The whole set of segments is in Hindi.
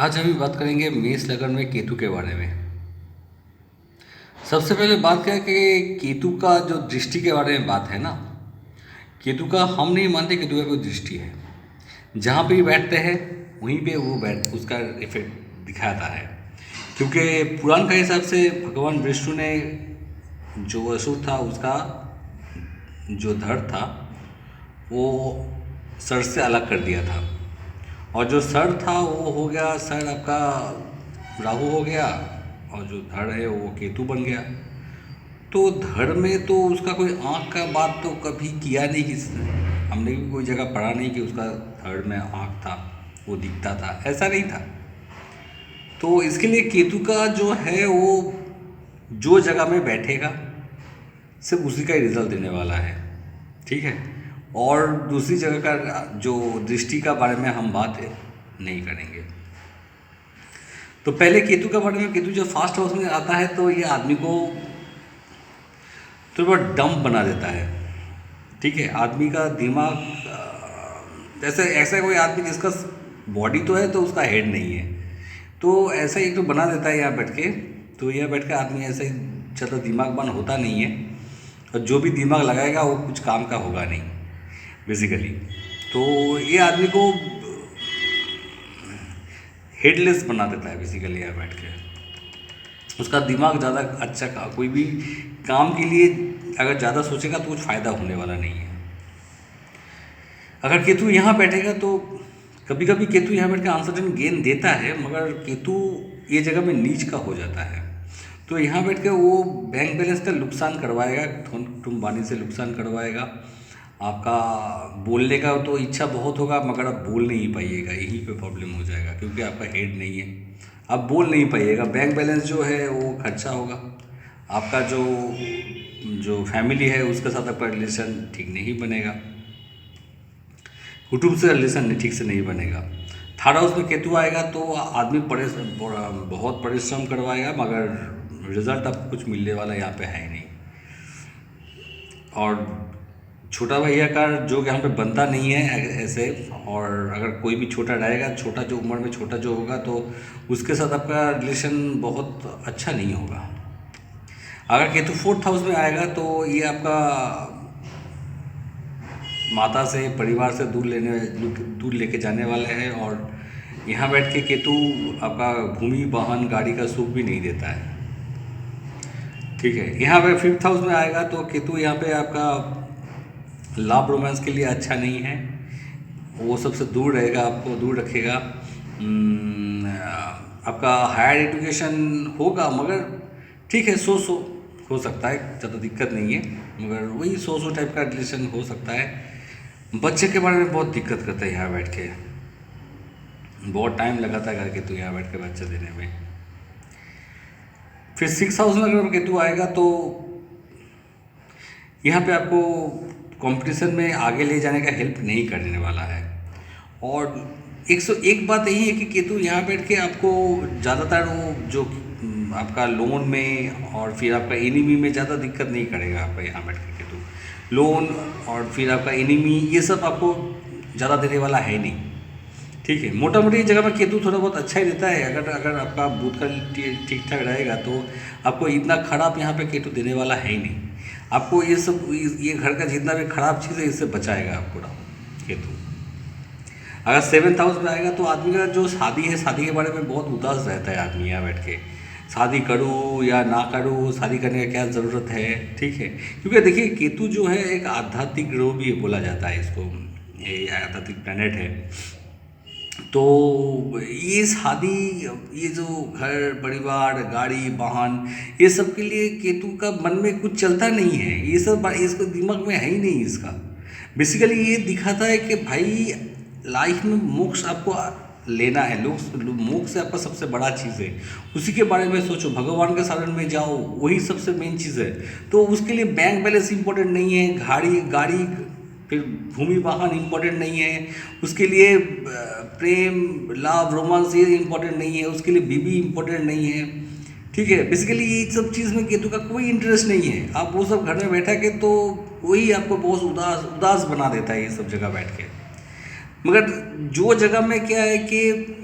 आज हम बात करेंगे मेष लगन में केतु के बारे में। सबसे पहले बात क्या है कि केतु का जो दृष्टि के बारे में बात है ना, केतु का हम नहीं मानते केतु का कोई दृष्टि है। जहाँ पे भी बैठते हैं वहीं पे वो बैठ उसका इफेक्ट दिखाता है। क्योंकि पुराण के हिसाब से भगवान विष्णु ने जो असुर था उसका जो धड़ था वो सर से अलग कर दिया था, और जो सर था वो हो गया, सर आपका राहु हो गया, और जो धड़ है वो केतु बन गया। तो धड़ में तो उसका कोई आँख का बात तो कभी किया नहीं किसी ने, हमने भी कोई जगह पढ़ा नहीं कि उसका धड़ में आँख था, वो दिखता था, ऐसा नहीं था। तो इसके लिए केतु का जो है वो जो जगह में बैठेगा सिर्फ उसी का ही रिजल्ट देने वाला है, ठीक है। और दूसरी जगह का जो दृष्टि का बारे में हम बात नहीं करेंगे। तो पहले केतु के बारे में, केतु जब फास्ट हाउस में आता है तो ये आदमी को तो बहुत डम्प बना देता है, ठीक है। आदमी का दिमाग जैसे ऐसा कोई आदमी जिसका बॉडी तो है तो उसका हेड नहीं है, तो ऐसा एक तो बना देता है यहाँ बैठ के। तो यह बैठ के आदमी ऐसे ही ज़्यादा दिमागवान होता नहीं है, और जो भी दिमाग लगाएगा वो कुछ काम का होगा नहीं बेसिकली। तो ये आदमी को हेडलेस बना देता है बेसिकली यहाँ बैठ के। उसका दिमाग ज़्यादा अच्छा कोई भी काम के लिए अगर ज़्यादा सोचेगा तो कुछ फ़ायदा होने वाला नहीं है। अगर केतु यहाँ बैठेगा तो कभी कभी केतु यहाँ बैठ के अनसर्टेन गेन देता है, मगर केतु ये जगह में नीच का हो जाता है। तो यहाँ बैठ के वो बैंक बैलेंस का नुकसान करवाएगा, तुम बानी से नुकसान करवाएगा। आपका बोलने का तो इच्छा बहुत होगा मगर आप बोल नहीं पाइएगा, यहीं पे प्रॉब्लम हो जाएगा, क्योंकि आपका हेड नहीं है, आप बोल नहीं पाइएगा। बैंक बैलेंस जो है वो खर्चा होगा। आपका जो जो फैमिली है उसके साथ आपका रिलेशन ठीक नहीं बनेगा, कुटुंब से रिलेशन ठीक से नहीं बनेगा। थर्ड हाउस में केतु आएगा तो आदमी बहुत परिश्रम करवाएगा, मगर रिजल्ट आपको कुछ मिलने वाला यहाँ पे है ही नहीं। और छोटा भैया का जो यहाँ पे बनता नहीं है ऐसे, और अगर कोई भी छोटा रहेगा, छोटा जो उम्र में छोटा जो होगा तो उसके साथ आपका रिलेशन बहुत अच्छा नहीं होगा। अगर केतु फोर्थ हाउस में आएगा तो ये आपका माता से, परिवार से दूर लेके जाने वाले हैं। और यहाँ बैठ के केतु आपका भूमि, वाहन, गाड़ी का सुख भी नहीं देता है, ठीक है। यहाँ पे फिफ्थ हाउस में आएगा तो केतु यहाँ पे आपका लव रोमांस के लिए अच्छा नहीं है, वो सबसे दूर रहेगा, आपको दूर रखेगा। आपका हायर एजुकेशन होगा मगर ठीक है, सो हो सकता है, ज़्यादा दिक्कत नहीं है, मगर वही सो टाइप का रिलेशन हो सकता है। बच्चे के बारे में बहुत दिक्कत करता है यहाँ बैठ के, बहुत टाइम लगाता है केतु यहाँ बैठ के बच्चे देने में। फिर सिक्स हाउस में अगर केतु आएगा तो यहाँ पे आपको कंपटीशन में आगे ले जाने का हेल्प नहीं करने वाला है। और 101 बात यही है कि केतु यहाँ बैठ के आपको ज़्यादातर वो जो आपका लोन में और फिर आपका एनिमी में ज़्यादा दिक्कत नहीं करेगा। आपका यहाँ बैठ के केतु लोन और फिर आपका एनिमी ये सब आपको ज़्यादा देने वाला है नहीं, ठीक है। मोटा मोटी जगह में केतु थोड़ा बहुत अच्छा ही देता है। अगर आपका बूथ का ठीक ठाक रहेगा तो आपको इतना खराब यहाँ पे केतु देने वाला है ही नहीं। आपको ये सब, ये घर का जितना भी खराब चीज़ है इससे बचाएगा आपको केतु। अगर सेवन्थ हाउस में आएगा तो आदमी का जो शादी है, शादी के बारे में बहुत उदास रहता है आदमी यहाँ बैठ के, शादी करूँ या ना करूँ, शादी करने का क्या ज़रूरत है, ठीक है। क्योंकि देखिए केतु जो है एक आध्यात्मिक ग्रह भी बोला जाता है इसको, ये आध्यात्मिक प्लैनेट है। तो ये शादी, ये जो घर परिवार, गाड़ी, वाहन, ये सब के लिए केतु का मन में कुछ चलता नहीं है, ये सब इसको दिमाग में है ही नहीं इसका। बेसिकली ये दिखाता है कि भाई लाइफ में मोक्ष आपको लेना है, मोक्ष से आपका सबसे बड़ा चीज़ है, उसी के बारे में सोचो, भगवान के शरण में जाओ, वही सबसे मेन चीज़ है। तो उसके लिए बैंक बैलेंस इंपॉर्टेंट नहीं है, गाड़ी फिर भूमि वाहन इम्पोर्टेंट नहीं है, उसके लिए प्रेम, लव, रोमांस ये इम्पोर्टेंट नहीं है, उसके लिए बीबी इम्पोर्टेंट नहीं है, ठीक है। बेसिकली ये सब चीज़ में केतु का कोई इंटरेस्ट नहीं है। आप वो सब घर में बैठा के तो वही आपको बहुत उदास बना देता है ये सब जगह बैठ के। मगर जो जगह में क्या है कि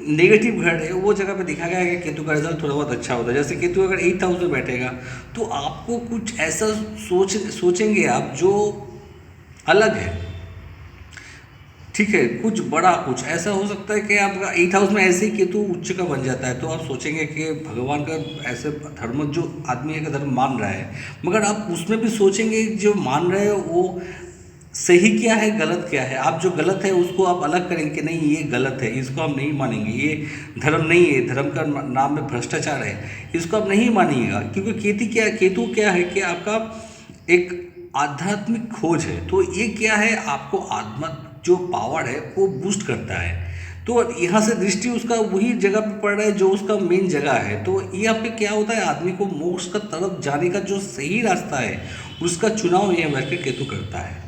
नेगेटिव घर है, वो जगह पे देखा गया है कि केतु का रिजल्ट थोड़ा बहुत अच्छा होता है। जैसे केतु अगर 8th हाउस में बैठेगा तो आपको कुछ ऐसा सोचेंगे आप जो अलग है, ठीक है, कुछ बड़ा, कुछ ऐसा हो सकता है कि आपका 8th हाउस में ऐसे ही केतु उच्च का बन जाता है तो आप सोचेंगे कि भगवान का ऐसे धर्म, जो आदमी है का धर्म मान रहा है, मगर आप उसमें भी सोचेंगे जो मान रहे हो वो सही क्या है गलत क्या है। आप जो गलत है उसको आप अलग करेंगे कि नहीं ये गलत है, इसको हम नहीं मानेंगे, ये धर्म नहीं है, धर्म का नाम में भ्रष्टाचार है, इसको आप नहीं मानिएगा। क्योंकि केतु क्या है कि आपका एक आध्यात्मिक खोज है, तो ये क्या है, आपको आत्मा जो पावर है वो बूस्ट करता है। तो यहाँ से दृष्टि उसका वही जगह पे पड़ रहा है जो उसका मेन जगह है। तो यहाँ पे क्या होता है, आदमी को मोक्ष का तरफ जाने का जो सही रास्ता है उसका चुनाव ये बैठ के केतु करता है।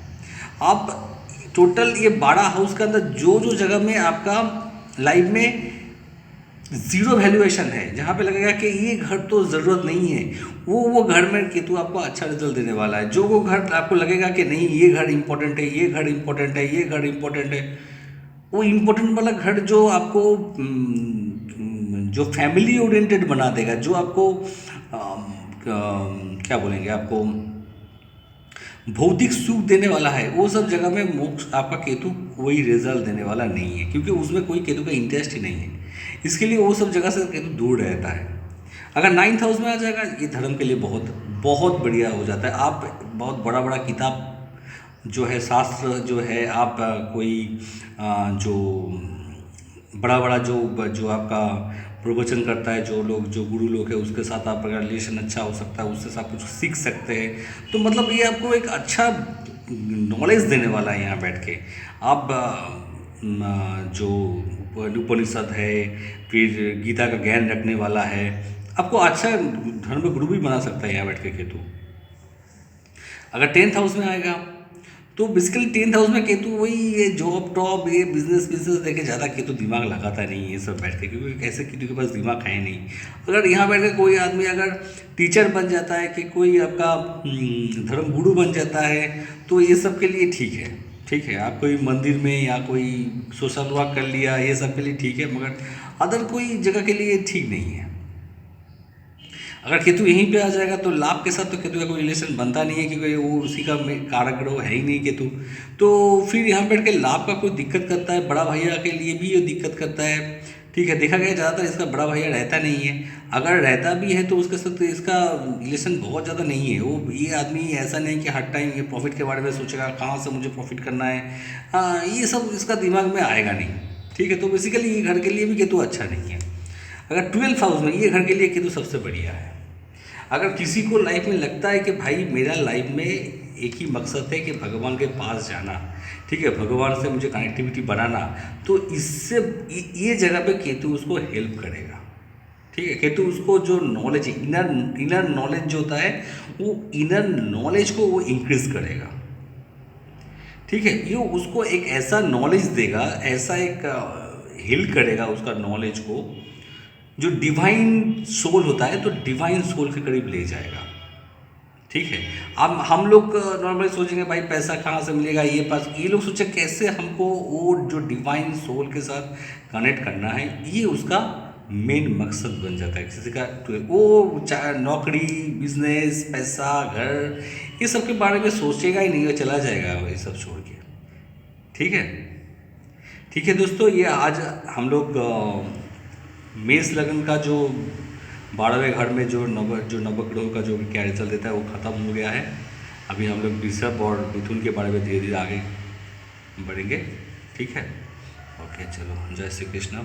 आप टोटल ये 12 हाउस के अंदर जो जो जगह में आपका लाइफ में जीरो वैल्यूएशन है, जहाँ पे लगेगा कि ये घर तो ज़रूरत नहीं है, वो घर में केतु आपको अच्छा रिजल्ट देने वाला है। जो वो घर आपको लगेगा कि नहीं ये घर इंपॉर्टेंट है, ये घर इंपॉर्टेंट है, ये घर इंपॉर्टेंट है, वो इम्पोर्टेंट वाला घर जो आपको जो फैमिली ओरिएंटेड बना देगा, जो आपको क्या बोलेंगे, आपको भौतिक सुख देने वाला है, वो सब जगह में मोक्ष आपका केतु कोई रिजल्ट देने वाला नहीं है, क्योंकि उसमें कोई केतु का इंटरेस्ट ही नहीं है। इसके लिए वो सब जगह से केतु दूर रहता है। अगर 9th हाउस में आ जाएगा ये धर्म के लिए बहुत बहुत बढ़िया हो जाता है। आप बहुत बड़ा बड़ा किताब जो है, शास्त्र जो है, आप कोई जो बड़ा बड़ा जो आपका प्रवचन करता है, जो लोग, जो गुरु लोग है, उसके साथ आपका रिलेशन अच्छा हो सकता है, उससे आप कुछ सीख सकते हैं। तो मतलब ये आपको एक अच्छा नॉलेज देने वाला है। यहाँ बैठ के आप जो उपनिषद है, फिर गीता का ज्ञान रखने वाला है, आपको अच्छा धर्म गुरु भी बना सकता है यहाँ बैठ के केतु। अगर 10th हाउस में आएगा तो बेसिकली 10th हाउस में केतु वही ये जॉब टॉप, ये बिजनेस देखे ज़्यादा केतु दिमाग लगाता नहीं है ये सब बैठ के, क्योंकि ऐसे केतु के पास दिमाग है नहीं। अगर यहाँ बैठ के कोई आदमी अगर टीचर बन जाता है, कि कोई आपका धर्म गुरु बन जाता है, तो ये सब के लिए ठीक है, ठीक है। आप कोई मंदिर में या कोई सोशल वर्क कर लिया, ये सब के लिए ठीक है, मगर अदर कोई जगह के लिए ठीक नहीं है। अगर केतु यहीं पे आ जाएगा तो लाभ के साथ तो केतु का कोई रिलेशन बनता नहीं है, क्योंकि वो उसी का कारक ग्रह है ही नहीं केतु। तो फिर यहाँ बैठ के लाभ का कोई दिक्कत करता है, बड़ा भैया के लिए भी ये दिक्कत करता है, ठीक है। देखा गया ज़्यादातर इसका बड़ा भैया रहता नहीं है, अगर रहता भी है तो उसके साथ इसका रिलेशन बहुत ज़्यादा नहीं है। वो ये आदमी ऐसा नहीं कि हर टाइम ये प्रॉफिट के बारे में सोचेगा, कहाँ से मुझे प्रॉफिट करना है, ये सब इसका दिमाग में आएगा नहीं, ठीक है। तो बेसिकली ये घर के लिए भी केतु अच्छा नहीं है। अगर 12th हाउस में, ये घर के लिए केतु सबसे बढ़िया है। अगर किसी को लाइफ में लगता है कि भाई मेरा लाइफ में एक ही मकसद है कि भगवान के पास जाना, ठीक है, भगवान से मुझे कनेक्टिविटी बनाना, तो इससे ये जगह पे केतु उसको हेल्प करेगा, ठीक है। केतु उसको जो नॉलेज, इनर नॉलेज जो होता है, वो इनर नॉलेज को वो इंक्रीज करेगा, ठीक है। ये उसको एक ऐसा नॉलेज देगा, ऐसा एक हील करेगा उसका नॉलेज को, जो डिवाइन सोल होता है, तो डिवाइन सोल के करीब ले जाएगा, ठीक है। अब हम लोग नॉर्मली सोचेंगे भाई पैसा कहाँ से मिलेगा, ये पास, ये लोग सोचे कैसे हमको वो जो डिवाइन सोल के साथ कनेक्ट करना है, ये उसका मेन मकसद बन जाता है किसी का। तो वो चाहे नौकरी, बिजनेस, पैसा, घर, ये सब के बारे में सोचेगा ही नहीं, वो चला जाएगा ये सब छोड़ के, ठीक है। ठीक है दोस्तों, ये आज हम लोग मेष लग्न का जो 12वें घर में जो नवग्रहों का जो क्या रिजल्ट देता है वो ख़त्म हो गया है। अभी हम लोग वृषभ और मिथुन के बारे में धीरे धीरे आगे बढ़ेंगे, ठीक है। ओके, चलो, जय श्री कृष्ण।